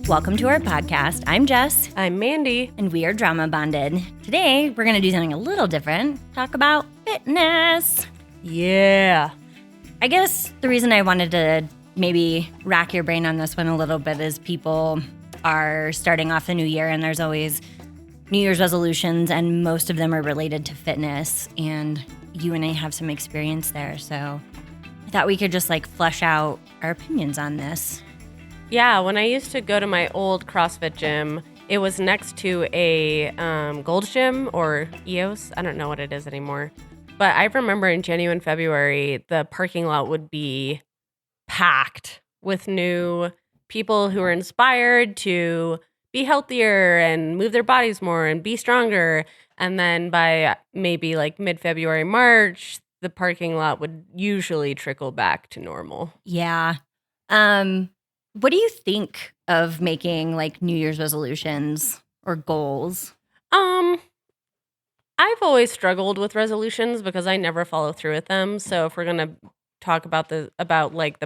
Welcome to our podcast. I'm Jess. I'm Mandy. And we are drama bonded. Today, we're going to do something a little different. Talk about fitness. Yeah. I guess the reason I wanted to maybe rack your brain on this one a little bit is people are starting off the new year and there's always New Year's resolutions and most of them are related to fitness. And you and I have some experience there. So I thought we could just flesh out our opinions on this. Yeah, when I used to go to my old CrossFit gym, it was next to a Gold's Gym or EOS. I don't know what it is anymore. But I remember in January and February, the parking lot would be packed with new people who were inspired to be healthier and move their bodies more and be stronger. And then by maybe mid-February, March, the parking lot would usually trickle back to normal. Yeah. What do you think of making New Year's resolutions or goals? I've always struggled with resolutions because I never follow through with them. So if we're gonna talk about the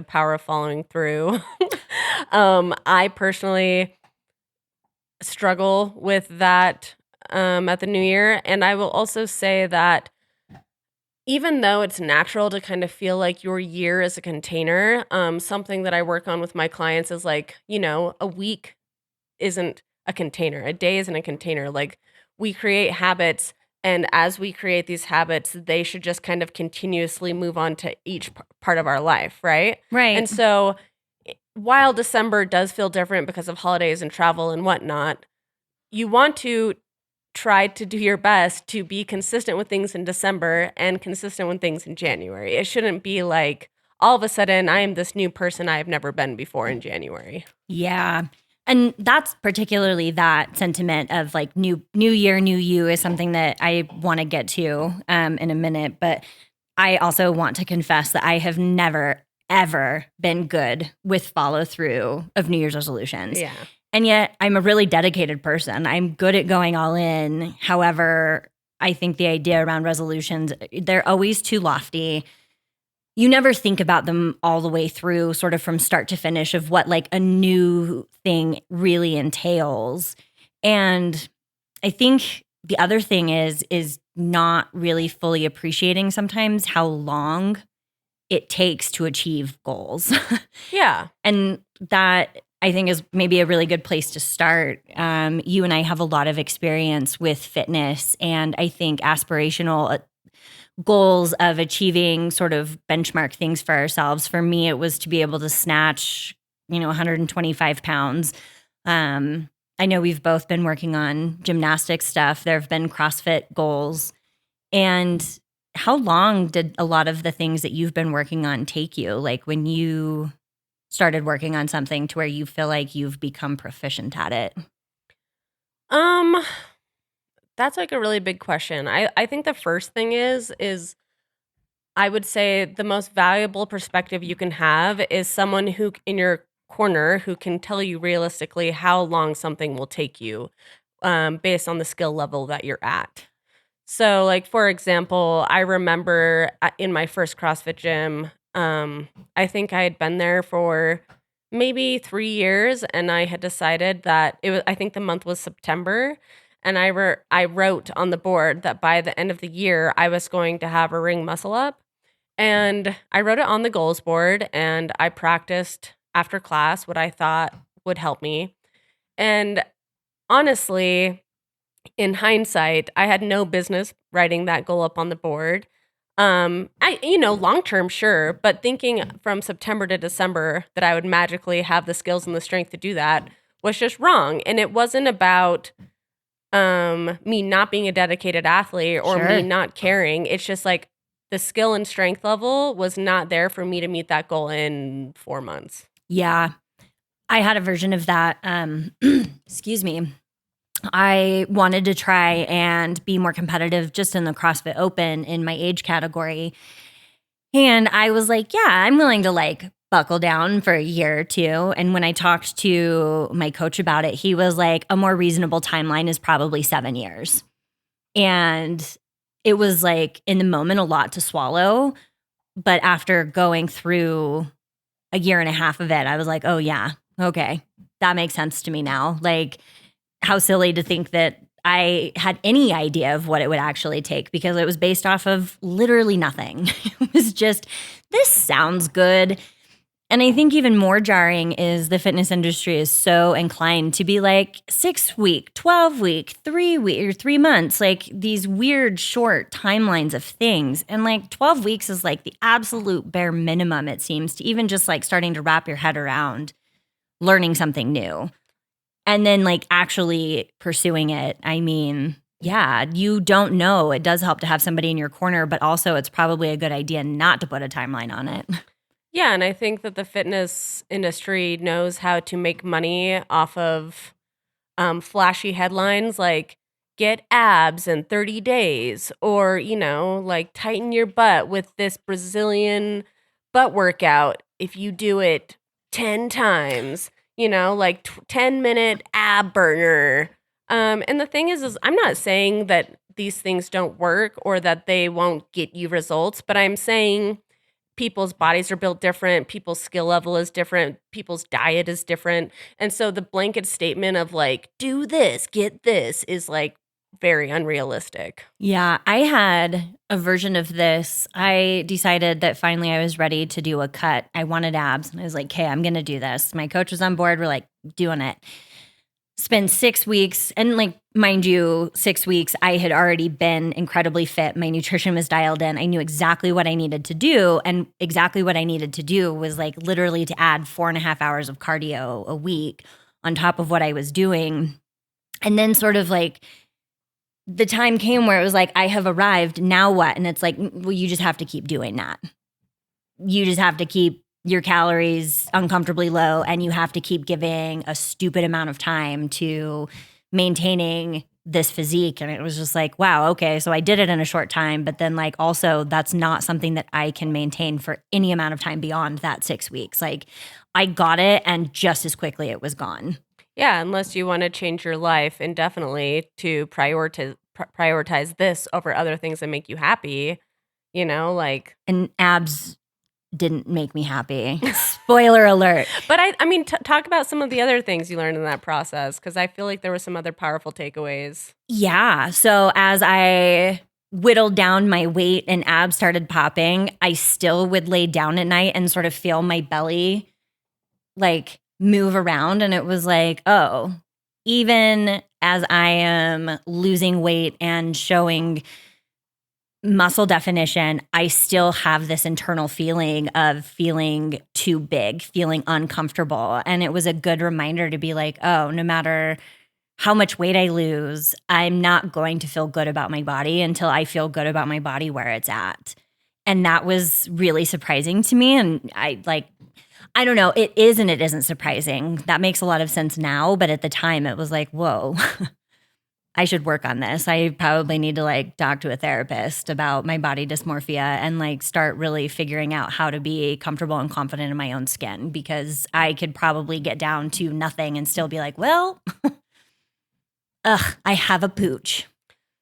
power of following through, I personally struggle with that at the new year. And I will also say that even though it's natural to kind of feel like your year is a container, something that I work on with my clients is a week isn't a container. A day isn't a container. We create habits, and as we create these habits, they should just kind of continuously move on to each part of our life, right? Right. And so while December does feel different because of holidays and travel and whatnot, you want to try to do your best to be consistent with things in December and consistent with things in January. It shouldn't be all of a sudden I am this new person I have never been before in January. Yeah. And that's particularly that sentiment of new year, new you is something that I want to get to in a minute. But I also want to confess that I have never, ever been good with follow through of New Year's resolutions. Yeah. And yet I'm a really dedicated person. I'm good at going all in. However, I think the idea around resolutions, they're always too lofty. You never think about them all the way through, sort of from start to finish, of what a new thing really entails. And I think the other thing is not really fully appreciating sometimes how long it takes to achieve goals. Yeah. And that, I think, is maybe a really good place to start. You and I have a lot of experience with fitness, and I think aspirational goals of achieving sort of benchmark things for ourselves. For me, it was to be able to snatch, 125 pounds. I know we've both been working on gymnastics stuff. There have been CrossFit goals. And how long did a lot of the things that you've been working on take you? When you started working on something to where you feel like you've become proficient at it? That's a really big question. I think the first thing is I would say the most valuable perspective you can have is someone who in your corner who can tell you realistically how long something will take you based on the skill level that you're at. So for example, I remember in my first CrossFit gym, I think I had been there for maybe 3 years, and I had decided that I think the month was September. And I wrote on the board that by the end of the year, I was going to have a ring muscle up. And I wrote it on the goals board, and I practiced after class what I thought would help me. And honestly, in hindsight, I had no business writing that goal up on the board. Long term, sure, but thinking from September to December that I would magically have the skills and the strength to do that was just wrong. And it wasn't about me not being a dedicated athlete or Sure. me not caring. It's just the skill and strength level was not there for me to meet that goal in 4 months. Yeah. I had a version of that. Excuse me. I wanted to try and be more competitive just in the CrossFit Open in my age category. And I was yeah, I'm willing to buckle down for a year or two. And when I talked to my coach about it, he was a more reasonable timeline is probably 7 years. And it was in the moment a lot to swallow. But after going through a year and a half of it, I was oh yeah, okay. that makes sense to me now. Like, how silly to think that I had any idea of what it would actually take because it was based off of literally nothing. It was just, this sounds good. And I think even more jarring is the fitness industry is so inclined to be like 6 week, 12 week, 3 week, or 3 months, like these weird short timelines of things. And like 12 weeks is like the absolute bare minimum, it seems, to even just like starting to wrap your head around learning something new. And then like actually pursuing it. I mean, yeah, you don't know. It does help to have somebody in your corner, but also it's probably a good idea not to put a timeline on it. Yeah, and I think that the fitness industry knows how to make money off of flashy headlines like get abs in 30 days or, like tighten your butt with this Brazilian butt workout if you do it 10 times, like 10-minute ab burner. And the thing is I'm not saying that these things don't work or that they won't get you results, but I'm saying people's bodies are built different, people's skill level is different, people's diet is different. And so the blanket statement of like, do this, get this is like very unrealistic. Yeah, I had a version of this. I decided that finally I was ready to do a cut. I wanted abs, and I was like, okay, I'm going to do this. My coach was on board. We're like doing it. Spend 6 weeks. And like, mind you, 6 weeks, I had already been incredibly fit. My nutrition was dialed in. I knew exactly what I needed to do. And exactly what I needed to do was like literally to add 4.5 hours of cardio a week on top of what I was doing. And then sort of like, the time came where it was like, I have arrived. Now what? And it's like, well, you just have to keep doing that. You just have to keep your calories uncomfortably low, and you have to keep giving a stupid amount of time to maintaining this physique. And it was just like, wow, okay, so I did it in a short time, but then like also that's not something that I can maintain for any amount of time beyond that 6 weeks. Like, I got it, and just as quickly it was gone. Yeah, unless you want to change your life indefinitely to prioritize this over other things that make you happy, like. And abs didn't make me happy. Spoiler alert. But I mean, talk about some of the other things you learned in that process, because I feel like there were some other powerful takeaways. Yeah. So as I whittled down my weight and abs started popping, I still would lay down at night and sort of feel my belly like move around. And it was like, oh, even as I am losing weight and showing muscle definition, I still have this internal feeling of feeling too big, feeling uncomfortable. And it was a good reminder to be like, oh, no matter how much weight I lose, I'm not going to feel good about my body until I feel good about my body where it's at. And that was really surprising to me. And I don't know, it is and it isn't surprising. That makes a lot of sense now. But at the time, it was like, whoa, I should work on this. I probably need to like talk to a therapist about my body dysmorphia and like start really figuring out how to be comfortable and confident in my own skin, because I could probably get down to nothing and still be like, well, I have a pooch.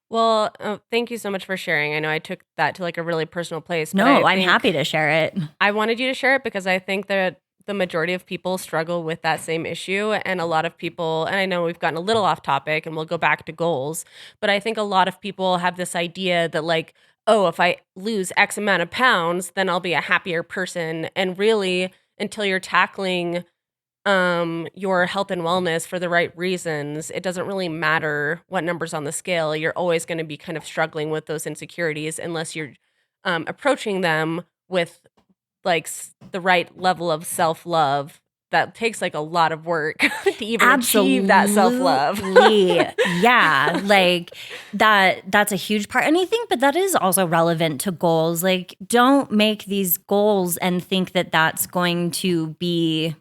Well, thank you so much for sharing. I know I took that to like a really personal place. No, but I'm happy to share it. I wanted you to share it because I think that the majority of people struggle with that same issue. And a lot of people, and I know we've gotten a little off topic and we'll go back to goals, but I think a lot of people have this idea that like, oh, if I lose X amount of pounds, then I'll be a happier person. And really, until you're tackling your health and wellness for the right reasons, it doesn't really matter what numbers on the scale. You're always going to be kind of struggling with those insecurities unless you're approaching them with like the right level of self-love. That takes like a lot of work to even achieve that self-love. Yeah, like that's a huge part. And I think, but that is also relevant to goals. Like, don't make these goals and think that that's going to be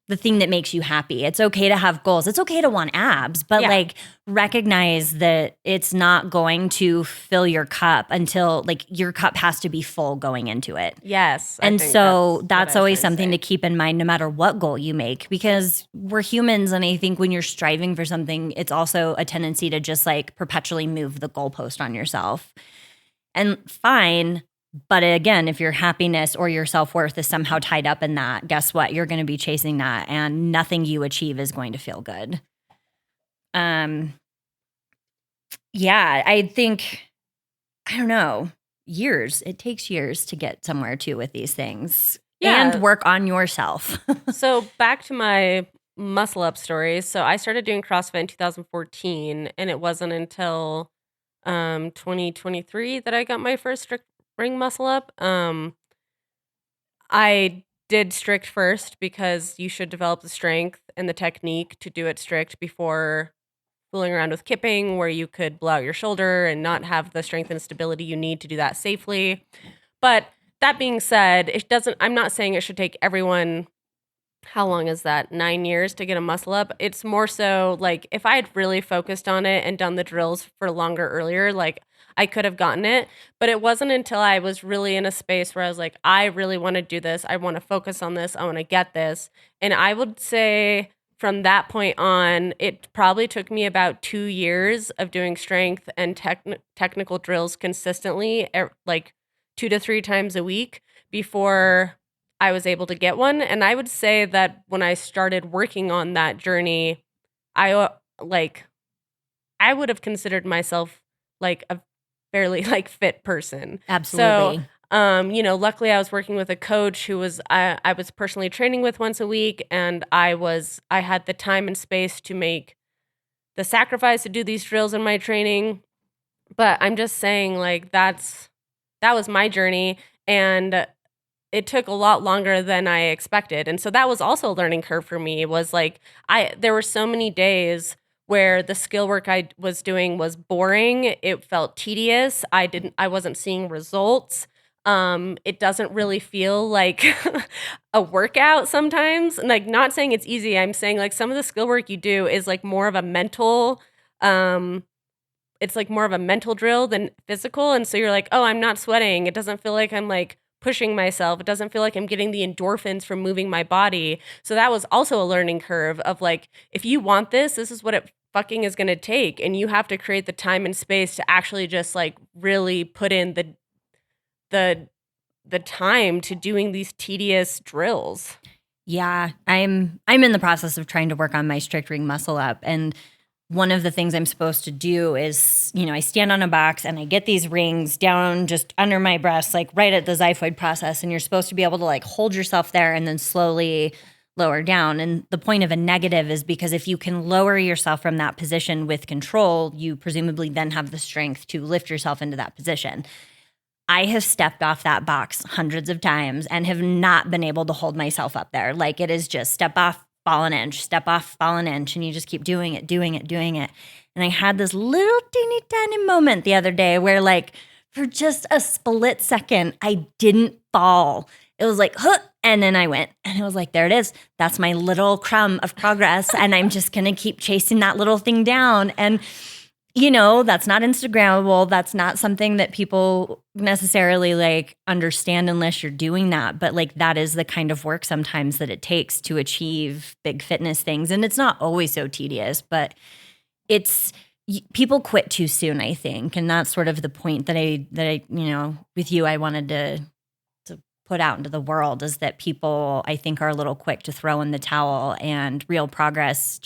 the thing that makes you happy. It's okay to have goals. It's okay to want abs, but like recognize that it's not going to fill your cup until like your cup has to be full going into it. Yes. And so that's always something to keep in mind no matter what goal you make, because we're humans. And I think when you're striving for something, it's also a tendency to just like perpetually move the goalpost on yourself. And fine, But again, if your happiness or your self-worth is somehow tied up in that, guess what? You're going to be chasing that, and nothing you achieve is going to feel good. Yeah, I think, I don't know, years. It takes years to get somewhere too with these things and Yeah. work on yourself. So back to my muscle up story. So I started doing CrossFit in 2014, and it wasn't until 2023 that I got my first strict ring muscle up. I did strict first because you should develop the strength and the technique to do it strict before fooling around with kipping, where you could blow out your shoulder and not have the strength and stability you need to do that safely. But that being said, it doesn't, I'm not saying it should take everyone, how long is that? 9 years to get a muscle up. It's more so like if I had really focused on it and done the drills for longer earlier, like I could have gotten it. But it wasn't until I was really in a space where I was like, I really want to do this. I want to focus on this. I want to get this. And I would say from that point on, it probably took me about 2 years of doing strength and technical drills consistently, like 2 to 3 times a week before I was able to get one. And I would say that when I started working on that journey, like I would have considered myself like a fairly like fit person. Absolutely. So luckily I was working with a coach who was I was personally training with once a week, and I had the time and space to make the sacrifice to do these drills in my training. But I'm just saying, like, that was my journey, and it took a lot longer than I expected. And so that was also a learning curve for me. It was like there were so many days where the skill work I was doing was boring. It felt tedious. I wasn't seeing results. It doesn't really feel like a workout sometimes. Like, not saying it's easy. I'm saying like some of the skill work you do is like more of a mental it's like more of a mental drill than physical. And so you're like, oh, I'm not sweating. It doesn't feel like I'm like pushing myself. It doesn't feel like I'm getting the endorphins from moving my body. So that was also a learning curve of like, if you want this is what it fucking is going to take. And you have to create the time and space to actually just like really put in the time to doing these tedious drills. Yeah, I'm in the process of trying to work on my strict ring muscle up, and one of the things I'm supposed to do is, I stand on a box and I get these rings down just under my breast, like right at the xiphoid process. And you're supposed to be able to like hold yourself there and then slowly lower down. And the point of a negative is because if you can lower yourself from that position with control, you presumably then have the strength to lift yourself into that position. I have stepped off that box hundreds of times and have not been able to hold myself up there. Like, it is just step off, fall an inch, step off, fall an inch, and you just keep doing it. And I had this little teeny tiny moment the other day where, like, for just a split second, I didn't fall. It was like, huh, and then I went, and it was like, there it is. That's my little crumb of progress, and I'm just gonna keep chasing that little thing down. And that's not Instagrammable. That's not something that people necessarily like understand unless you're doing that. But like, that is the kind of work sometimes that it takes to achieve big fitness things. And it's not always so tedious, but people quit too soon, I think. And that's sort of the point that I with you, I wanted to put out into the world, is that people, I think, are a little quick to throw in the towel, and real progress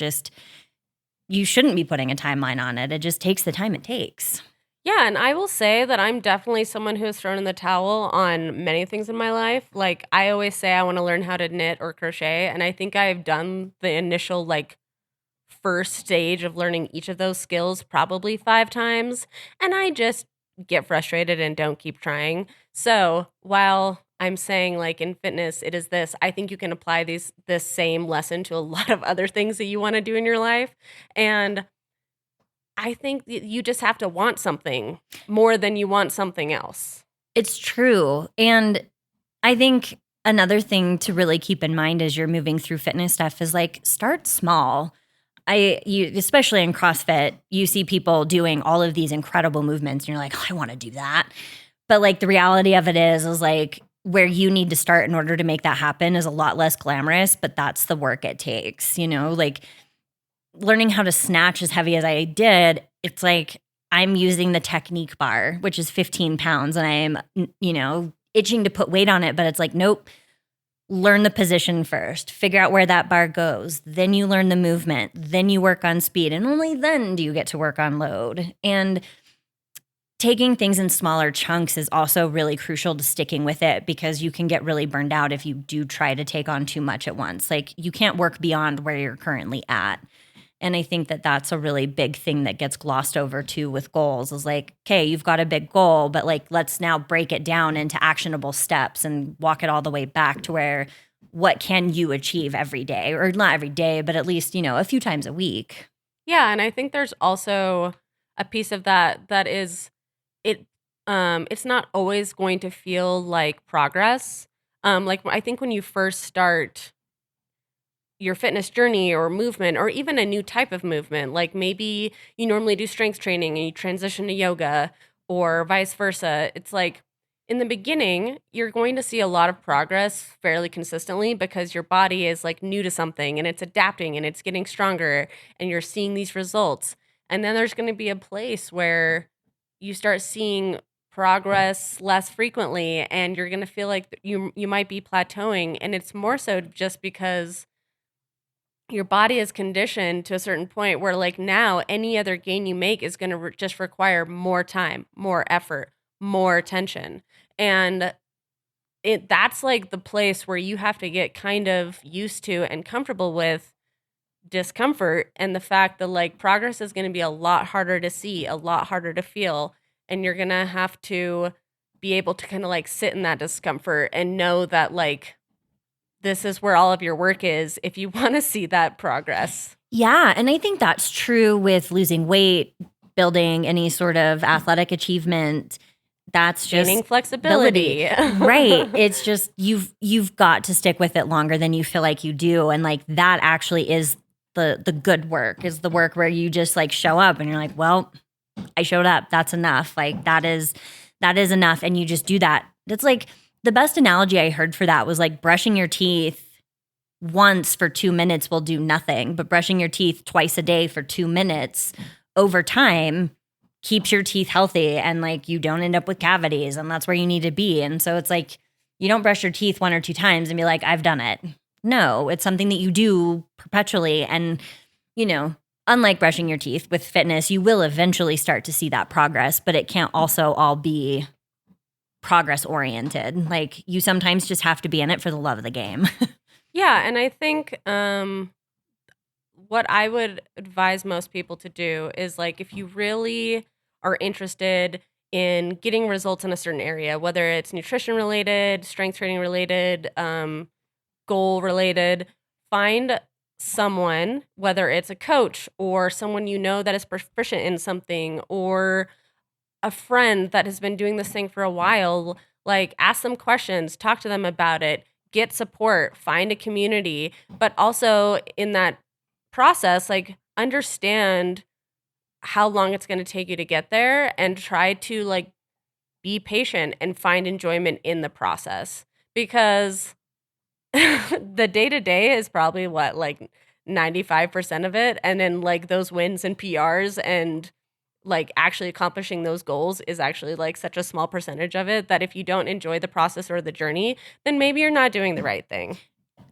you shouldn't be putting a timeline on it. It just takes the time it takes. Yeah, and I will say that I'm definitely someone who has thrown in the towel on many things in my life. Like, I always say I want to learn how to knit or crochet, and I think I've done the initial like first stage of learning each of those skills probably 5 times, and I just get frustrated and don't keep trying. So, while I'm saying like in fitness it is this, I think you can apply this same lesson to a lot of other things that you want to do in your life. And I think you just have to want something more than you want something else. It's true. And I think another thing to really keep in mind as you're moving through fitness stuff is like, start small. Especially in CrossFit, you see people doing all of these incredible movements and you're like, oh, I want to do that. But like, the reality of it is like, where you need to start in order to make that happen is a lot less glamorous, but that's the work it takes, like learning how to snatch as heavy as I did. It's like, I'm using the technique bar, which is 15 pounds, and I am, itching to put weight on it, but it's like, nope, learn the position first, figure out where that bar goes. Then you learn the movement. Then you work on speed. And only then do you get to work on load. And taking things in smaller chunks is also really crucial to sticking with it, because you can get really burned out if you do try to take on too much at once. Like, you can't work beyond where you're currently at. And I think that that's a really big thing that gets glossed over too with goals, is like, okay, you've got a big goal, but like, let's now break it down into actionable steps and walk it all the way back to where, what can you achieve every day, or not every day, but at least, a few times a week. Yeah, and I think there's also a piece of that is it it's not always going to feel like progress. Like, I think when you first start your fitness journey or movement, or even a new type of movement, like maybe you normally do strength training and you transition to yoga, or vice versa. It's like, in the beginning, you're going to see a lot of progress fairly consistently, because your body is like new to something and it's adapting and it's getting stronger and you're seeing these results. And then there's going to be a place where you start seeing progress less frequently, and you're going to feel like you might be plateauing, and it's more so just because your body is conditioned to a certain point where, like, now any other gain you make is going to just require more time, more effort, more attention. And that's like the place where you have to get kind of used to and comfortable with discomfort, and the fact that like progress is going to be a lot harder to see, a lot harder to feel, and you're going to have to be able to kind of like sit in that discomfort and know that like this is where all of your work is if you want to see that progress. Yeah. And I think that's true with losing weight, building any sort of athletic achievement. That's just Gaining flexibility. Right. It's just you've got to stick with it longer than you feel like you do. And like, that actually is the good work, is the work where you just like show up and you're like, well, I showed up. That's enough. Like, that is enough. And you just do that. That's like, the best analogy I heard for that was like, brushing your teeth once for 2 minutes will do nothing, but brushing your teeth twice a day for 2 minutes over time keeps your teeth healthy, and like, you don't end up with cavities, and that's where you need to be. And so it's like, you don't brush your teeth 1 or 2 times and be like, I've done it. No, it's something that you do perpetually. And, unlike brushing your teeth with fitness, you will eventually start to see that progress, but it can't also all be progress oriented. Like, you sometimes just have to be in it for the love of the game. Yeah, and I think what I would advise most people to do is like, if you really are interested in getting results in a certain area, whether it's nutrition related, strength training related, goal related, find someone, whether it's a coach or someone that is proficient in something, or a friend that has been doing this thing for a while. Like, ask them questions, talk to them about it, get support, find a community, but also in that process, like, understand how long it's going to take you to get there, and try to like be patient and find enjoyment in the process, because the day to day is probably what, like 95% of it, and then like those wins and PRs and like actually accomplishing those goals is actually like such a small percentage of it, that if you don't enjoy the process or the journey, then maybe you're not doing the right thing.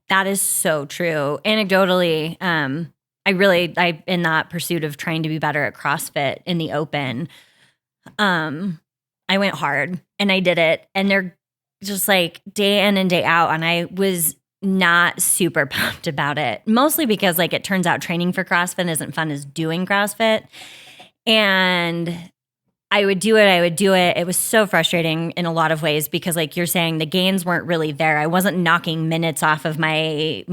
That is so true. Anecdotally, I in that pursuit of trying to be better at CrossFit in the open, I went hard and I did it, and they're just like day in and day out, and I was not super pumped about it, mostly because like, it turns out training for CrossFit isn't fun as doing CrossFit. And I would do it. It was so frustrating in a lot of ways, because like you're saying, the gains weren't really there. I wasn't knocking minutes off of my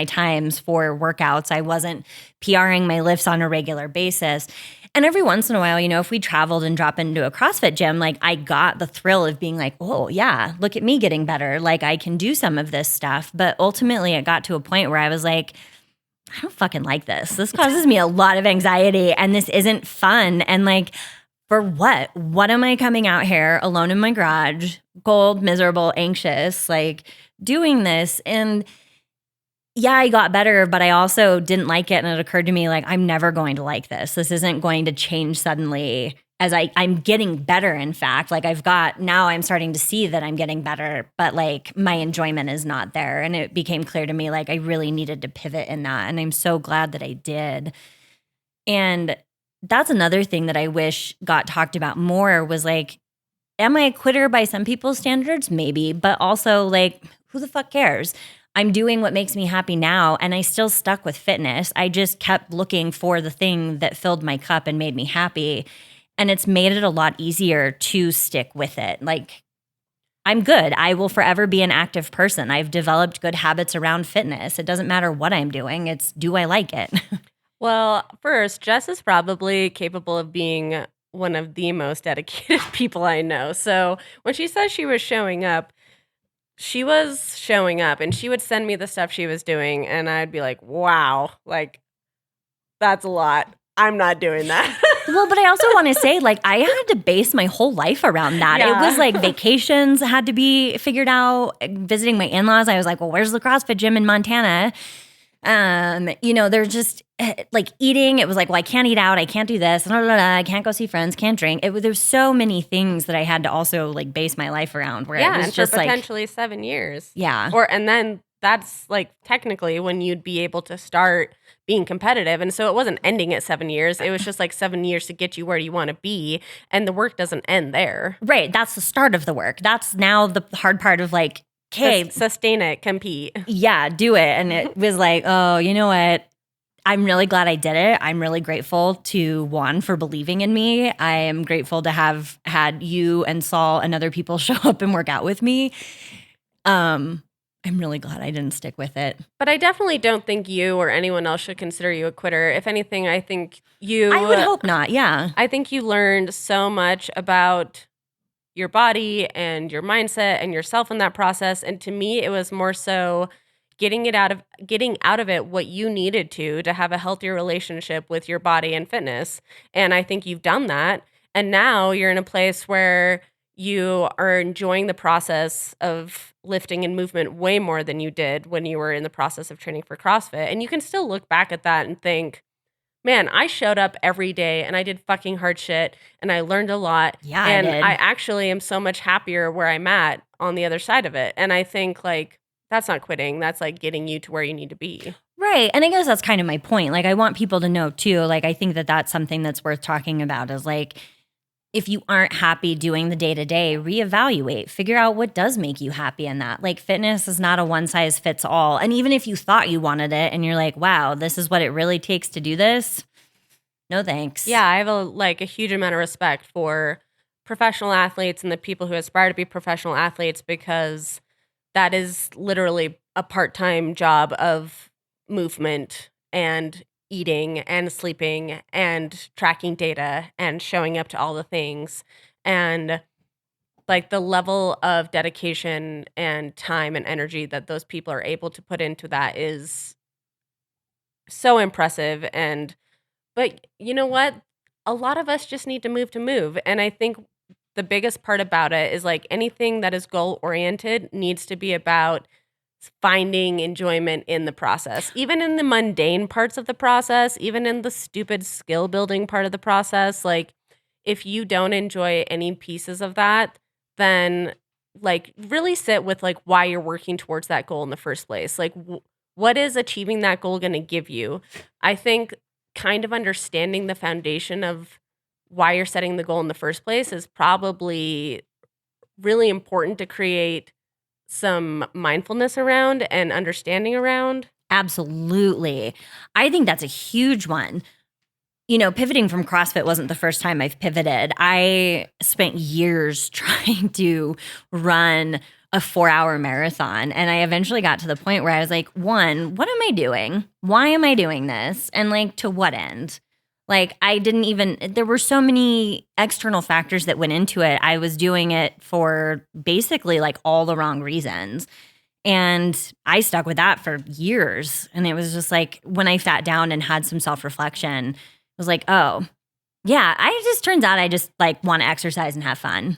times for workouts. I wasn't PRing my lifts on a regular basis. And every once in a while, if we traveled and drop into a CrossFit gym, like, I got the thrill of being like, oh yeah, look at me getting better. Like, I can do some of this stuff. But ultimately it got to a point where I was like, I don't fucking like this. This causes me a lot of anxiety, and this isn't fun. And like, for what? What am I coming out here alone in my garage, cold, miserable, anxious, like doing this? And yeah, I got better, but I also didn't like it. And it occurred to me, like, I'm never going to like this. This isn't going to change suddenly as I'm getting better. In fact, like now I'm starting to see that I'm getting better, but like my enjoyment is not there. And it became clear to me, like, I really needed to pivot in that. And I'm so glad that I did. And that's another thing that I wish got talked about more was like, am I a quitter by some people's standards? Maybe, but also like, who the fuck cares? I'm doing what makes me happy now, and I still stuck with fitness. I just kept looking for the thing that filled my cup and made me happy. And it's made it a lot easier to stick with it. Like, I'm good. I will forever be an active person. I've developed good habits around fitness. It doesn't matter what I'm doing, it's do I like it? Well, first, Jess is probably capable of being one of the most dedicated people I know. So when she says she was showing up, she was showing up, and she would send me the stuff she was doing, and I'd be like, wow, like, that's a lot. I'm not doing that. Well, but I also want to say, like, I had to base my whole life around that. Yeah. It was like vacations had to be figured out. Visiting my in-laws, I was like, well, where's the CrossFit gym in Montana? They're just like eating. It was like, well, I can't eat out. I can't do this. Blah, blah, blah, I can't go see friends. Can't drink. There's so many things that I had to also like base my life around. Where yeah, it was and just for like potentially 7 years. Yeah. And then that's like technically when you'd be able to start being competitive. And so it wasn't ending at 7 years. It was just like 7 years to get you where you want to be. And the work doesn't end there. Right. That's the start of the work. That's now the hard part of like, okay, sustain it, compete. Yeah, do it. And it was like, oh, you know what? I'm really glad I did it. I'm really grateful to Juan for believing in me. I am grateful to have had you and Saul and other people show up and work out with me. I'm really glad I didn't stick with it. But I definitely don't think you or anyone else should consider you a quitter. If anything, I think I would hope not, yeah. I think you learned so much about your body and your mindset and yourself in that process. And to me, it was more so getting out of it what you needed to have a healthier relationship with your body and fitness. And I think you've done that. And now you're in a place where you are enjoying the process of lifting and movement way more than you did when you were in the process of training for CrossFit. And you can still look back at that and think, man, I showed up every day and I did fucking hard shit and I learned a lot. Yeah, and I did. I actually am so much happier where I'm at on the other side of it. And I think like that's not quitting. That's like getting you to where you need to be. Right. And I guess that's kind of my point. Like, I want people to know too, like, I think that that's something that's worth talking about is like, if you aren't happy doing the day-to-day, reevaluate, figure out what does make you happy in that. Like, fitness is not a one size fits all. And even if you thought you wanted it and you're like, wow, this is what it really takes to do this, no thanks. Yeah, I have a huge amount of respect for professional athletes and the people who aspire to be professional athletes, because that is literally a part-time job of movement and eating and sleeping and tracking data and showing up to all the things. And like the level of dedication and time and energy that those people are able to put into that is so impressive. But you know what? A lot of us just need to move. And I think the biggest part about it is like anything that is goal oriented needs to be about finding enjoyment in the process, even in the mundane parts of the process, even in the stupid skill building part of the process. Like, if you don't enjoy any pieces of that, then like really sit with like why you're working towards that goal in the first place. Like, what is achieving that goal going to give you? I think kind of understanding the foundation of why you're setting the goal in the first place is probably really important to create some mindfulness around and understanding around. Absolutely. I think that's a huge one. You know, pivoting from CrossFit wasn't the first time I've pivoted. I spent years trying to run a 4-hour marathon. And I eventually got to the point where I was like, one, what am I doing? Why am I doing this? And like, to what end? Like, there were so many external factors that went into it. I was doing it for basically like all the wrong reasons. And I stuck with that for years. And it was just like, when I sat down and had some self-reflection, I was like, oh, yeah, turns out I just like want to exercise and have fun.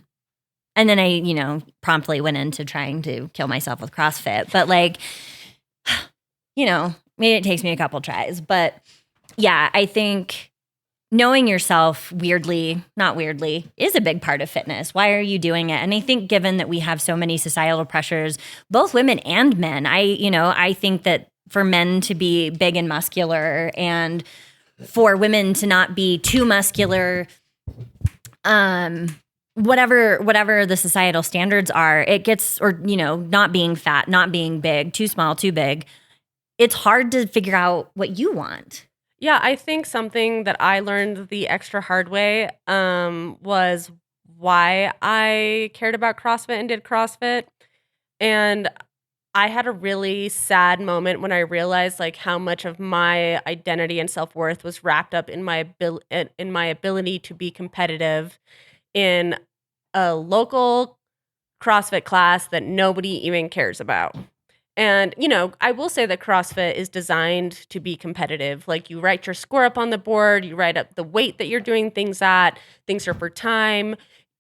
And then I, promptly went into trying to kill myself with CrossFit. But like, maybe it takes me a couple tries. But yeah, I think knowing yourself not weirdly, is a big part of fitness. Why are you doing it? And I think given that we have so many societal pressures, both women and men, I think that for men to be big and muscular and for women to not be too muscular, whatever the societal standards are, it gets, or, not being fat, not being big, too small, too big. It's hard to figure out what you want. Yeah, I think something that I learned the extra hard way was why I cared about CrossFit and did CrossFit. And I had a really sad moment when I realized like how much of my identity and self-worth was wrapped up in in my ability to be competitive in a local CrossFit class that nobody even cares about. And, I will say that CrossFit is designed to be competitive. Like you write your score up on the board, you write up the weight that you're doing things at, things are for time,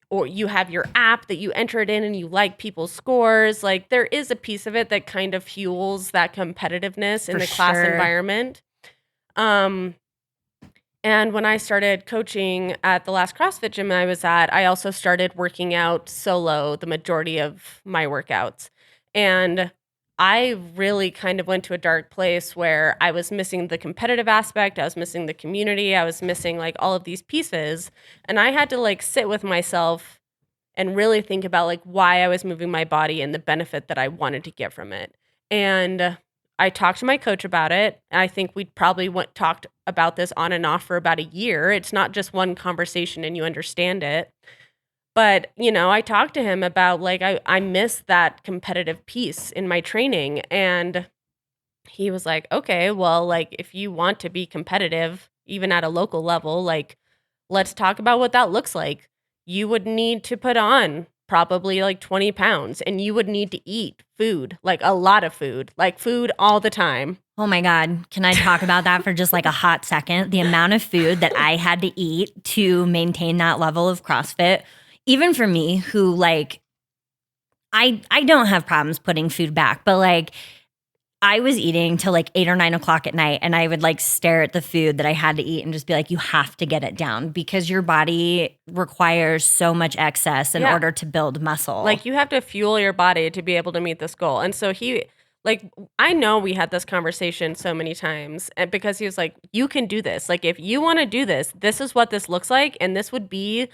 or you have your app that you enter it in and you like people's scores. Like there is a piece of it that kind of fuels that competitiveness in For the class sure. environment. And when I started coaching at the last CrossFit gym I was at, I also started working out solo the majority of my workouts. And I really kind of went to a dark place where I was missing the competitive aspect, I was missing the community, I was missing like all of these pieces. And I had to like sit with myself and really think about like why I was moving my body and the benefit that I wanted to get from it. And I talked to my coach about it. I think we probably talked about this on and off for about a year. It's not just one conversation and you understand it. But, I talked to him about like I miss that competitive piece in my training. And he was like, okay, well, like if you want to be competitive, even at a local level, like let's talk about what that looks like. You would need to put on probably like 20 pounds and you would need to eat food, like a lot of food, like food all the time. Oh my God. Can I talk about that for just like a hot second? The amount of food that I had to eat to maintain that level of CrossFit, even for me who like, I don't have problems putting food back, but like I was eating till like 8 or 9 o'clock at night and I would like stare at the food that I had to eat and just be like, you have to get it down because your body requires so much excess in order to build muscle. Like you have to fuel your body to be able to meet this goal. And so I know we had this conversation so many times because he was like, you can do this. Like if you want to do this, this is what this looks like. And this would be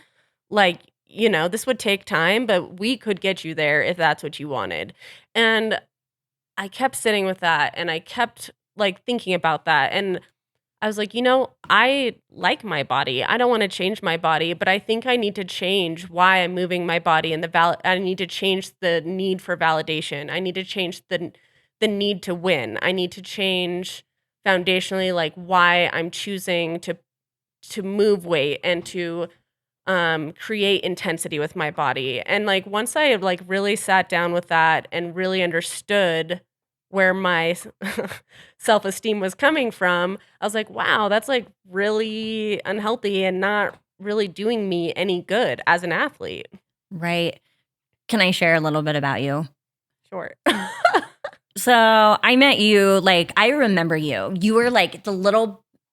like, this would take time, but we could get you there if that's what you wanted. And I kept sitting with that and I kept like thinking about that. And I was like, I like my body. I don't want to change my body, but I think I need to change why I'm moving my body and I need to change the need for validation. I need to change the need to win. I need to change foundationally like why I'm choosing to move weight and to create intensity with my body. And like once I had like really sat down with that and really understood where my self-esteem was coming from, I was like, wow, that's like really unhealthy and not really doing me any good as an athlete. Right. Can I share a little bit about you? Sure. So I met you, like, I remember you. You were like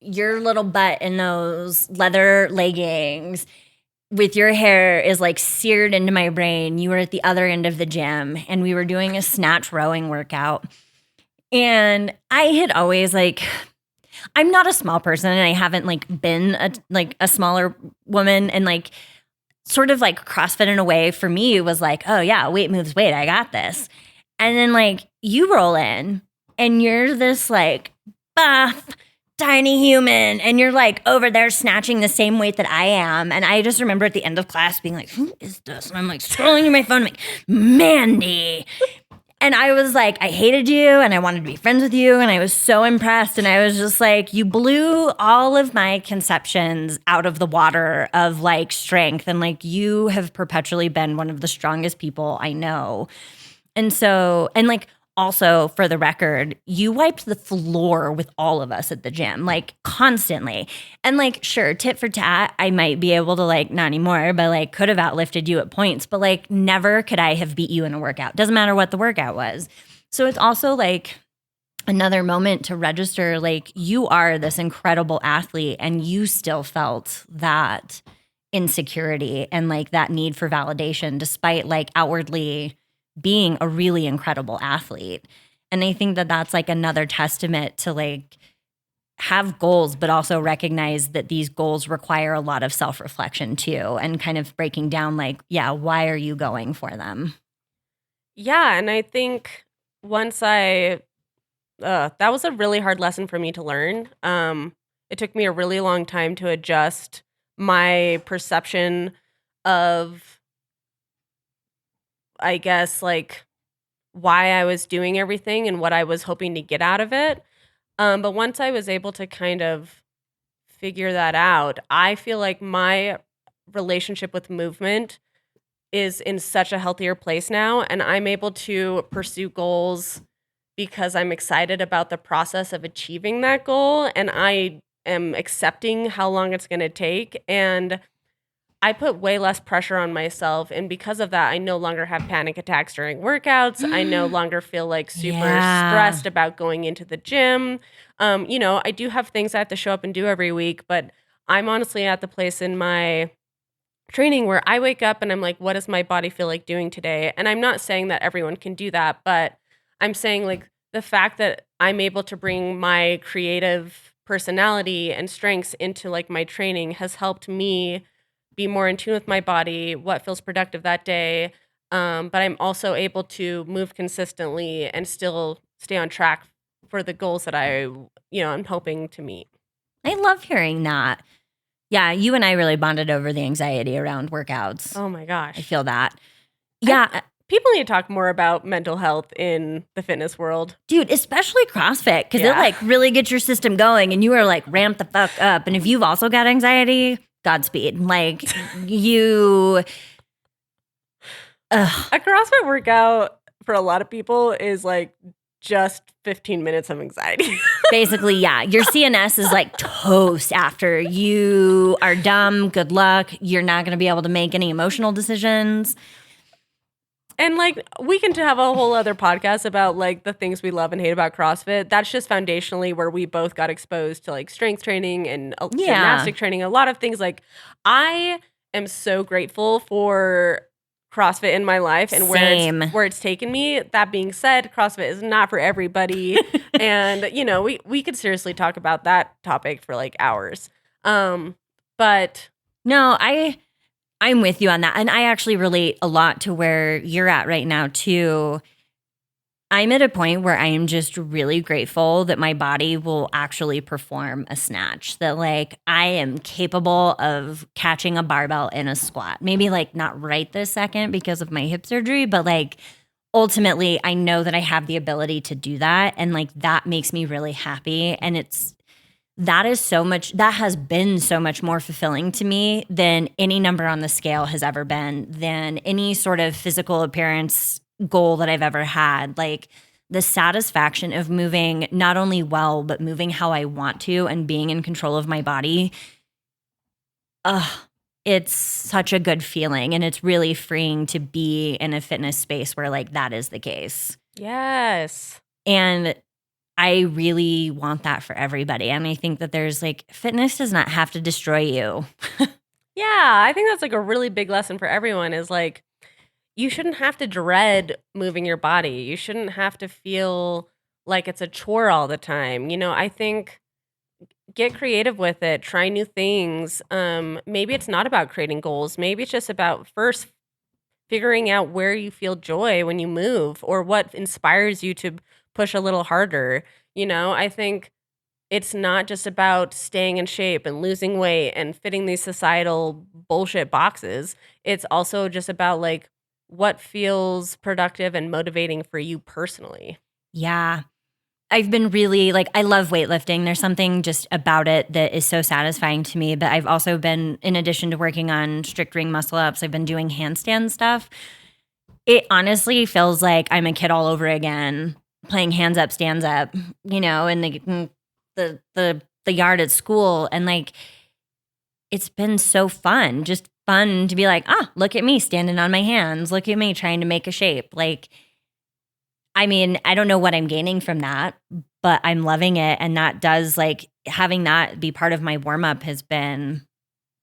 your little butt in those leather leggings with your hair is like seared into my brain. You were at the other end of the gym and we were doing a snatch rowing workout. And I had always like, I'm not a small person and I haven't like been a smaller woman, and like sort of like CrossFit in a way for me was like, oh yeah, weight moves weight. I got this. And then like you roll in and you're this like buff, tiny human and you're like over there snatching the same weight that I am. And I just remember at the end of class being like, who is this? And I'm like scrolling through my phone, I'm like, Mandy. And I was like, I hated you and I wanted to be friends with you. And I was so impressed. And I was just like, you blew all of my conceptions out of the water of like strength. And like, you have perpetually been one of the strongest people I know. And so, and like, also, for the record, you wiped the floor with all of us at the gym, like constantly. And like, sure, tit for tat, I might be able to like, not anymore, but like could have outlifted you at points, but like never could I have beat you in a workout. Doesn't matter what the workout was. So it's also like, another moment to register, like, you are this incredible athlete and you still felt that insecurity and like that need for validation despite like outwardly being a really incredible athlete. And I think that that's like another testament to like have goals, but also recognize that these goals require a lot of self-reflection too, and kind of breaking down like, yeah, why are you going for them? Yeah, and I think once I that was a really hard lesson for me to learn. It took me a really long time to adjust my perception of, I guess, like why I was doing everything and what I was hoping to get out of it. But once I was able to kind of figure that out, I feel like my relationship with movement is in such a healthier place now, and I'm able to pursue goals because I'm excited about the process of achieving that goal, and I am accepting how long it's going to take, and I put way less pressure on myself, and because of that, I no longer have panic attacks during workouts. I no longer feel like super Yeah. stressed about going into the gym. I do have things I have to show up and do every week, but I'm honestly at the place in my training where I wake up and I'm like, what does my body feel like doing today? And I'm not saying that everyone can do that, but I'm saying like the fact that I'm able to bring my creative personality and strengths into like my training has helped me be more in tune with my body, what feels productive that day. But I'm also able to move consistently and still stay on track for the goals that I'm hoping to meet. I love hearing that. Yeah, you and I really bonded over the anxiety around workouts. Oh my I gosh. feel that. I Yeah, People need to talk more about mental health in the fitness world. dude, especially CrossFit, because it Yeah. like really gets your system going and you are like ramped the fuck up. And if you've also got anxiety, Godspeed. Like you, ugh, A CrossFit workout for a lot of people is like just 15 minutes of anxiety. basically, yeah, your CNS is like toast after you are dumb. Good luck. You're not going to be able to make any emotional decisions. And like we can have a whole other podcast about like the things we love and hate about CrossFit. That's just foundationally where we both got exposed to like strength training and Yeah. gymnastic training, a lot of things. Like I am so grateful for CrossFit in my life and Same. where it's taken me. That being said, CrossFit is not for everybody. And we could seriously talk about that topic for like hours. But No, I'm with you on that. And I actually relate a lot to where you're at right now too. I'm at a point where I am just really grateful that my body will actually perform a snatch, that like I am capable of catching a barbell in a squat. Maybe like not right this second because of my hip surgery, but like ultimately I know that I have the ability to do that. And like that makes me really happy. And that has been so much more fulfilling to me than any number on the scale has ever been, than any sort of physical appearance goal that I've ever had. Like the satisfaction of moving not only well, but moving how I want to and being in control of my body. It's such a good feeling. And it's really freeing to be in a fitness space where like that is the case. yes. And I really want that for everybody. And I think that there's like, fitness does not have to destroy you. Yeah, I think that's like a really big lesson for everyone is like you shouldn't have to dread moving your body. You shouldn't have to feel like it's a chore all the time. I think get creative with it, try new things. Maybe it's not about creating goals. Maybe it's just about first figuring out where you feel joy when you move or what inspires you to push a little harder. I think it's not just about staying in shape and losing weight and fitting these societal bullshit boxes. It's also just about like what feels productive and motivating for you personally. Yeah. I've been really like, I love weightlifting. There's something just about it that is so satisfying to me. But I've also been, in addition to working on strict ring muscle ups, I've been doing handstand stuff. It honestly feels like I'm a kid all over again, playing hands up, stands up, in the yard at school. And like, it's been so fun, just fun to be like, look at me standing on my hands. Look at me trying to make a shape. Like, I mean, I don't know what I'm gaining from that, but I'm loving it. And that does like having that be part of my warm up has been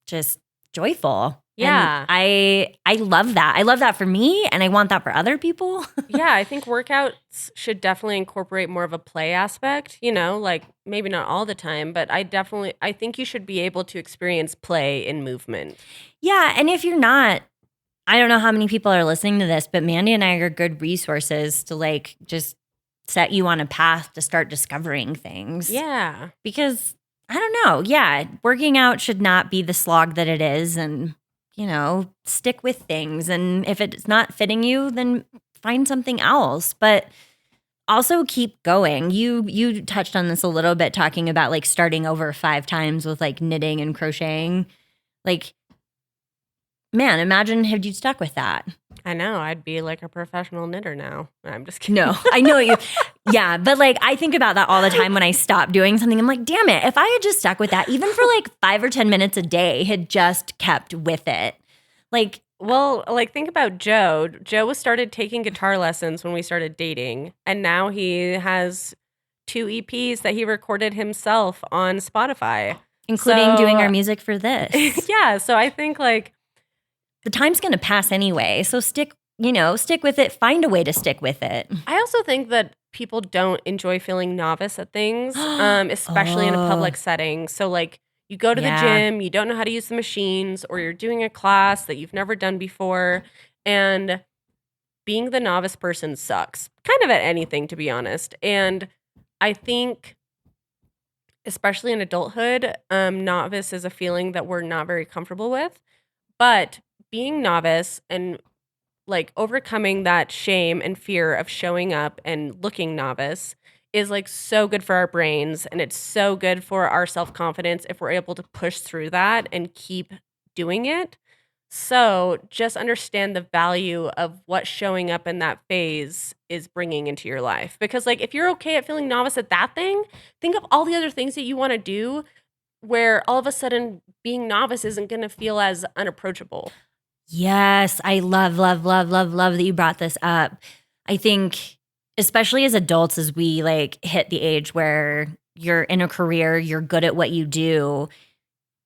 just joyful. And Yeah. I love that. I love that for me and I want that for other people. Yeah, I think workouts should definitely incorporate more of a play aspect, like maybe not all the time, but I think you should be able to experience play in movement. Yeah. And if you're not, I don't know how many people are listening to this, but Mandy and I are good resources to like just set you on a path to start discovering things. Yeah. Because I don't know. Yeah. Working out should not be the slog that it is. And, stick with things. And if it's not fitting you, then find something else. But also keep going. You touched on this a little bit, talking about like starting over 5 times with like knitting and crocheting. Like, man, imagine had you stuck with that. I know. I'd be like a professional knitter now. I'm just kidding. No, I know you. Yeah, but like I think about that all the time when I stop doing something. I'm like, damn it, if I had just stuck with that, even for like 5 or 10 minutes a day, had just kept with it. Like, Well, like think about Joe. Joe was started taking guitar lessons when we started dating, and now he has 2 EPs that he recorded himself on Spotify. including doing our music for this. Yeah, so I think like The time's going to pass anyway. So stick with it. Find a way to stick with it. I also think that people don't enjoy feeling novice at things, especially in a public setting. So like you go to the gym, you don't know how to use the machines, or you're doing a class that you've never done before, and being the novice person sucks. Kind of at anything, to be honest. And I think especially in adulthood, novice is a feeling that we're not very comfortable with. But being novice and like overcoming that shame and fear of showing up and looking novice is like so good for our brains, and it's so good for our self-confidence if we're able to push through that and keep doing it. So just understand the value of what showing up in that phase is bringing into your life, because like if you're okay at feeling novice at that thing, think of all the other things that you want to do where all of a sudden being novice isn't going to feel as unapproachable. Yes, I love, love, love, love, love that you brought this up. I think, especially as adults, as we like hit the age where you're in a career, you're good at what you do,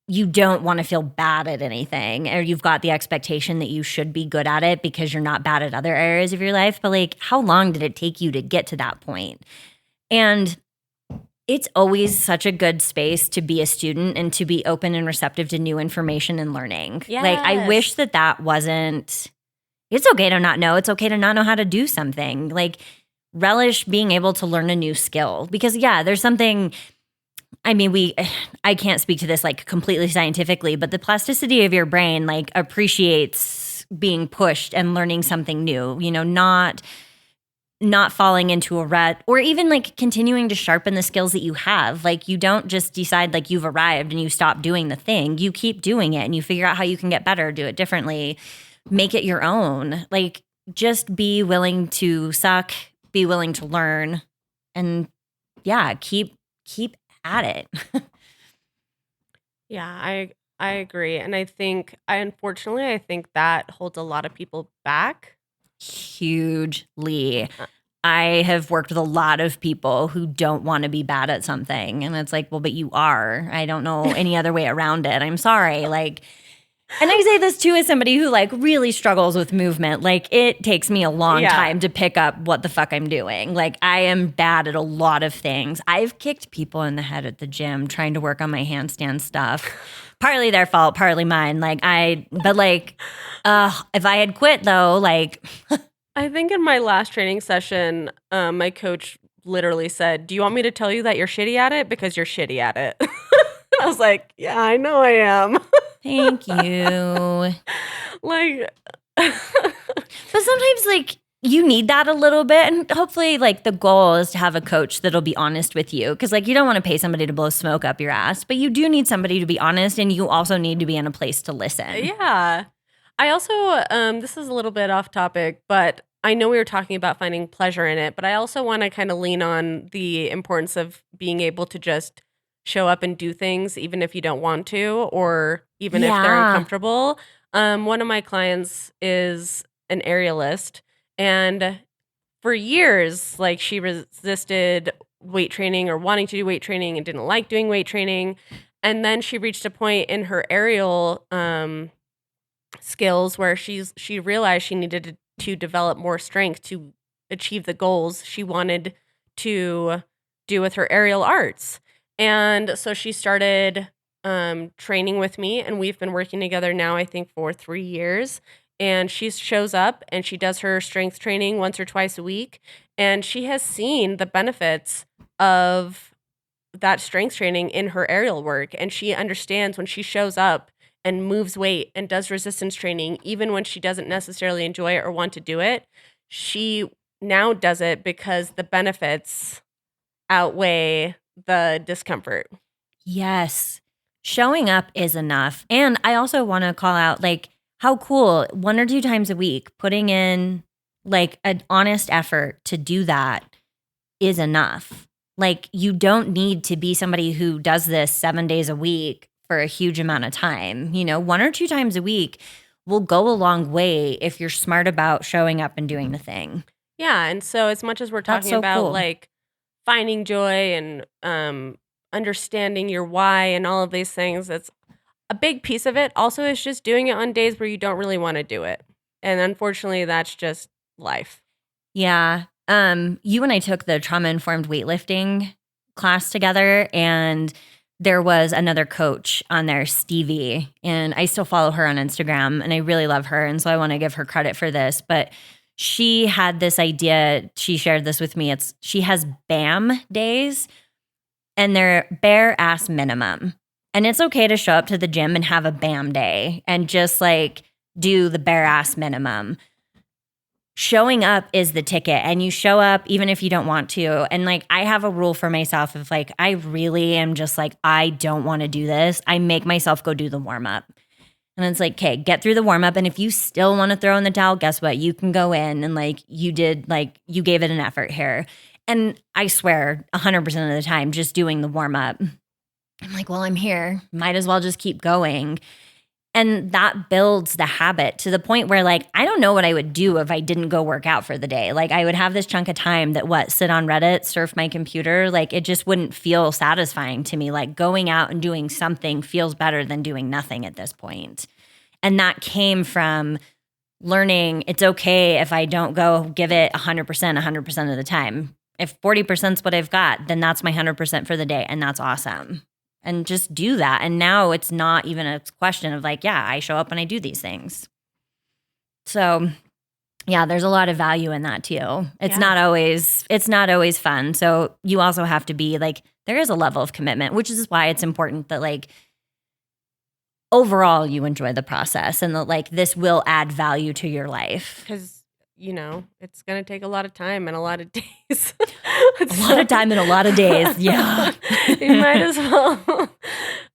you don't want to feel bad at anything, or you've got the expectation that you should be good at it because you're not bad at other areas of your life. But like, how long did it take you to get to that point? And it's always such a good space to be a student and to be open and receptive to new information and learning. Like, I wish that wasn't, it's okay to not know. It's okay to not know how to do something. Like, relish being able to learn a new skill. Because, yeah, there's something, I mean, I can't speak to this like completely scientifically, but the plasticity of your brain like appreciates being pushed and learning something new, not falling into a rut, or even like continuing to sharpen the skills that you have. Like, you don't just decide like you've arrived and you stop doing the thing. You keep doing it and you figure out how you can get better, do it differently, make it your own. Like, just be willing to suck, be willing to learn, and yeah, keep at it. Yeah, I agree. And I think I think that holds a lot of people back. Hugely. I have worked with a lot of people who don't want to be bad at something. And it's like, well, but you are. I don't know any other way around it. I'm sorry. Like, and I say this too as somebody who like really struggles with movement. Like, it takes me a long time to pick up what the fuck I'm doing. Like, I am bad at a lot of things. I've kicked people in the head at the gym trying to work on my handstand stuff. Partly their fault, partly mine. If I had quit though, like, I think in my last training session, my coach literally said, "Do you want me to tell you that you're shitty at it? Because you're shitty at it." I was like, "Yeah, I know I am." Thank you. Like, but sometimes like you need that a little bit, and hopefully like the goal is to have a coach that'll be honest with you, because like you don't want to pay somebody to blow smoke up your ass, but you do need somebody to be honest, and you also need to be in a place to listen. Yeah. I also, this is a little bit off topic, but I know we were talking about finding pleasure in it, but I also want to kind of lean on the importance of being able to just show up and do things even if you don't want to, or even if they're uncomfortable. One of my clients is an aerialist, and for years, like, she resisted weight training or wanting to do weight training and didn't like doing weight training. And then she reached a point in her aerial skills where she realized she needed to develop more strength to achieve the goals she wanted to do with her aerial arts. And so she started training with me, and we've been working together now, I think, for 3 years. And she shows up and she does her strength training once or twice a week. And she has seen the benefits of that strength training in her aerial work. And she understands when she shows up and moves weight and does resistance training, even when she doesn't necessarily enjoy it or want to do it, she now does it because the benefits outweigh the discomfort. Yes. Showing up is enough. And I also want to call out like how cool 1 or 2 times a week putting in like an honest effort to do that is enough. Like you don't need to be somebody who does this 7 days a week for a huge amount of time. 1 or 2 times a week will go a long way if you're smart about showing up and doing the thing. Yeah. And so as much as we're That's talking so about cool. like finding joy and understanding your why and all of these things, that's a big piece of it. Also, is just doing it on days where you don't really want to do it. And unfortunately, that's just life. Yeah. You and I took the trauma-informed weightlifting class together, and there was another coach on there, Stevie, and I still follow her on Instagram, and I really love her, and so I want to give her credit for this. But she had this idea. She shared this with me. She has BAM days, and they're bare ass minimum. And it's okay to show up to the gym and have a BAM day and just like do the bare ass minimum. Showing up is the ticket, and you show up even if you don't want to. And like, I have a rule for myself of like, I really am just like, I don't want to do this. I make myself go do the warm up. And it's like, okay, get through the warm up. And if you still want to throw in the towel, guess what? You can go in and like you did, like you gave it an effort here. And I swear 100% of the time, just doing the warm up, I'm like, well, I'm here. Might as well just keep going. And that builds the habit to the point where like, I don't know what I would do if I didn't go work out for the day. Like I would have this chunk of time that sit on Reddit, surf my computer. Like it just wouldn't feel satisfying to me. Like going out and doing something feels better than doing nothing at this point. And that came from learning it's okay if I don't go give it 100% of the time. If 40% is what I've got, then that's my 100% for the day. And that's awesome. And just do that. And now it's not even a question of like, yeah, I show up and I do these things. So yeah, there's a lot of value in that too. It's not always fun. So you also have to be like, there is a level of commitment, which is why it's important that like overall you enjoy the process and that like this will add value to your life. Because it's going to take a lot of time and a lot of days. A lot of time and a lot of days. Yeah. You might as well.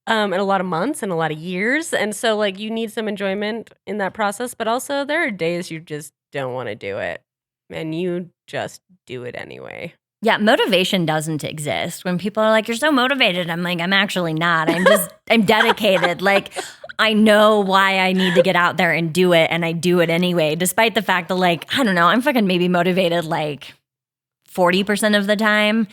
And a lot of months and a lot of years. And so like you need some enjoyment in that process, but also there are days you just don't want to do it and you just do it anyway. Yeah, motivation doesn't exist. When people are like, you're so motivated, I'm like, I'm actually not. I'm dedicated. Like, I know why I need to get out there and do it, and I do it anyway, despite the fact that, like, I don't know, I'm fucking maybe motivated like 40% of the time.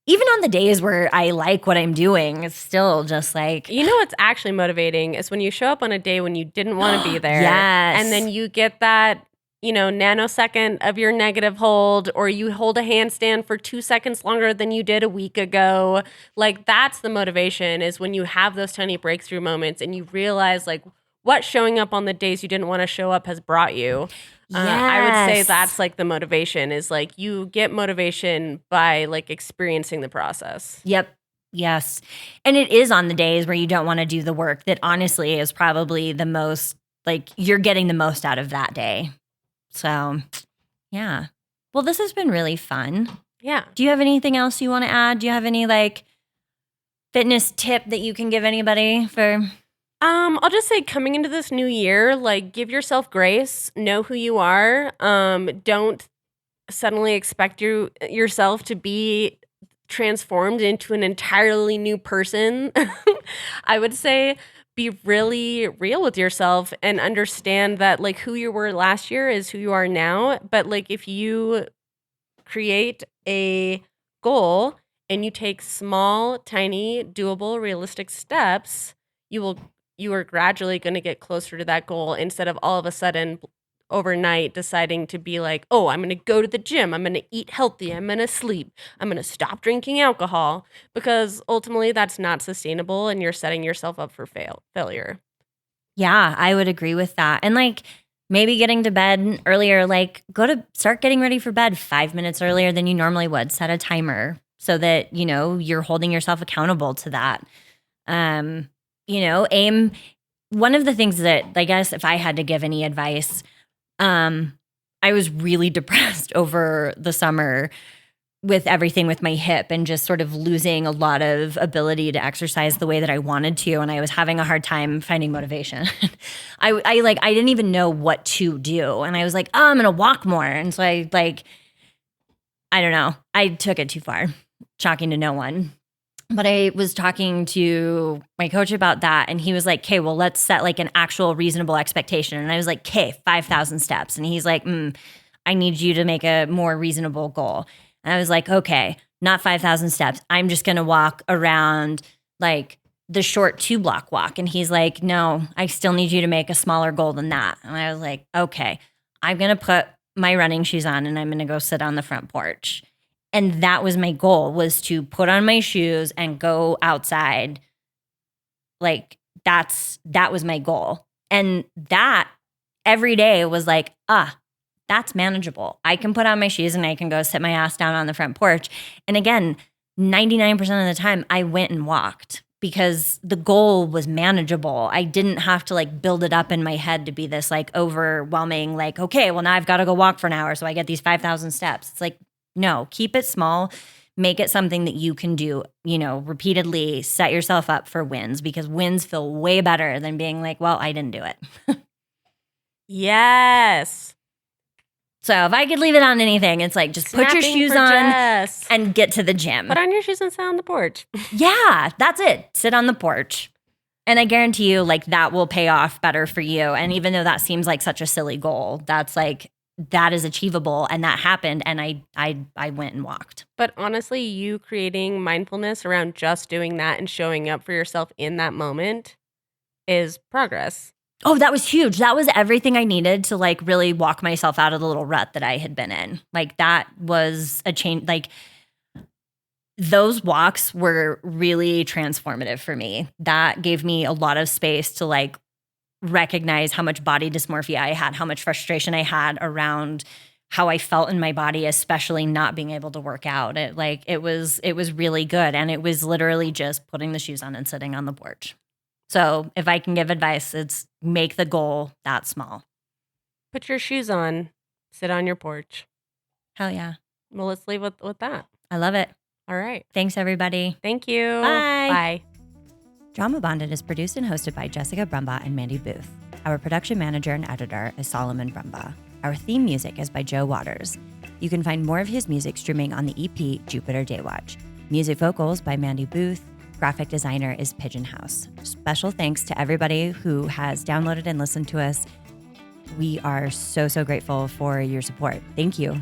Even on the days where I like what I'm doing, it's still just like... what's actually motivating is when you show up on a day when you didn't want to be there. Yes. And then you get that... nanosecond of your negative hold, or you hold a handstand for 2 seconds longer than you did a week ago. Like that's the motivation, is when you have those tiny breakthrough moments and you realize like what showing up on the days you didn't want to show up has brought you. I would say that's like the motivation, is like you get motivation by like experiencing the process. Yep. Yes. And it is on the days where you don't want to do the work that honestly is probably the most, like you're getting the most out of that day. So, yeah. Well, this has been really fun. Yeah. Do you have anything else you want to add? Do you have any like fitness tip that you can give anybody for? I'll just say coming into this new year, like give yourself grace, know who you are. Don't suddenly expect yourself to be transformed into an entirely new person. I would say be really real with yourself and understand that like who you were last year is who you are now. But like if you create a goal and you take small, tiny, doable, realistic steps, you are gradually going to get closer to that goal instead of all of a sudden overnight deciding to be like, oh, I'm going to go to the gym. I'm going to eat healthy. I'm going to sleep. I'm going to stop drinking alcohol, because ultimately that's not sustainable and you're setting yourself up for failure. Yeah, I would agree with that. And like maybe getting to bed earlier, like start getting ready for bed 5 minutes earlier than you normally would. Set a timer so that, you're holding yourself accountable to that. Aim. One of the things that I guess if I had to give any advice, I was really depressed over the summer with everything with my hip and just sort of losing a lot of ability to exercise the way that I wanted to. And I was having a hard time finding motivation. I didn't even know what to do. And I was like, oh, I'm going to walk more. And so I don't know. I took it too far, shocking to no one. But I was talking to my coach about that, and he was like, okay, well, let's set like an actual reasonable expectation. And I was like, okay, 5,000 steps. And he's like, I need you to make a more reasonable goal. And I was like, okay, not 5,000 steps. I'm just going to walk around like the short 2-block walk. And he's like, no, I still need you to make a smaller goal than that. And I was like, okay, I'm going to put my running shoes on and I'm going to go sit on the front porch. And that was my goal, was to put on my shoes and go outside. Like that was my goal. And that every day was like, that's manageable. I can put on my shoes and I can go sit my ass down on the front porch. And again, 99% of the time I went and walked because the goal was manageable. I didn't have to like build it up in my head to be this like overwhelming, like, okay, well now I've got to go walk for an hour so I get these 5,000 steps. It's like, no, keep it small. Make it something that you can do, repeatedly. Set yourself up for wins, because wins feel way better than being like, well, I didn't do it. Yes. So if I could leave it on anything, it's like just put your shoes on and get to the gym. Put on your shoes and sit on the porch. Yeah, that's it. Sit on the porch. And I guarantee you, like, that will pay off better for you. And even though that seems like such a silly goal, that is achievable, and that happened, and I went and walked. But honestly, you creating mindfulness around just doing that and showing up for yourself in that moment is progress. Oh, that was huge. That was everything I needed to like really walk myself out of the little rut that I had been in. Like that was a change. Like those walks were really transformative for me. That gave me a lot of space to like recognize how much body dysmorphia I had, how much frustration I had around how I felt in my body, especially not being able to work out. It was really good. And it was literally just putting the shoes on and sitting on the porch. So if I can give advice, it's make the goal that small. Put your shoes on, sit on your porch. Hell yeah. Well, let's leave with that. I love it. All right. Thanks, everybody. Thank you. Bye. Bye. Drama Bonded is produced and hosted by Jessica Brumbaugh and Mandy Booth. Our production manager and editor is Solomon Brumbaugh. Our theme music is by Joe Waters. You can find more of his music streaming on the EP Jupiter Daywatch. Music vocals by Mandy Booth. Graphic designer is Pigeon House. Special thanks to everybody who has downloaded and listened to us. We are so, so grateful for your support. Thank you.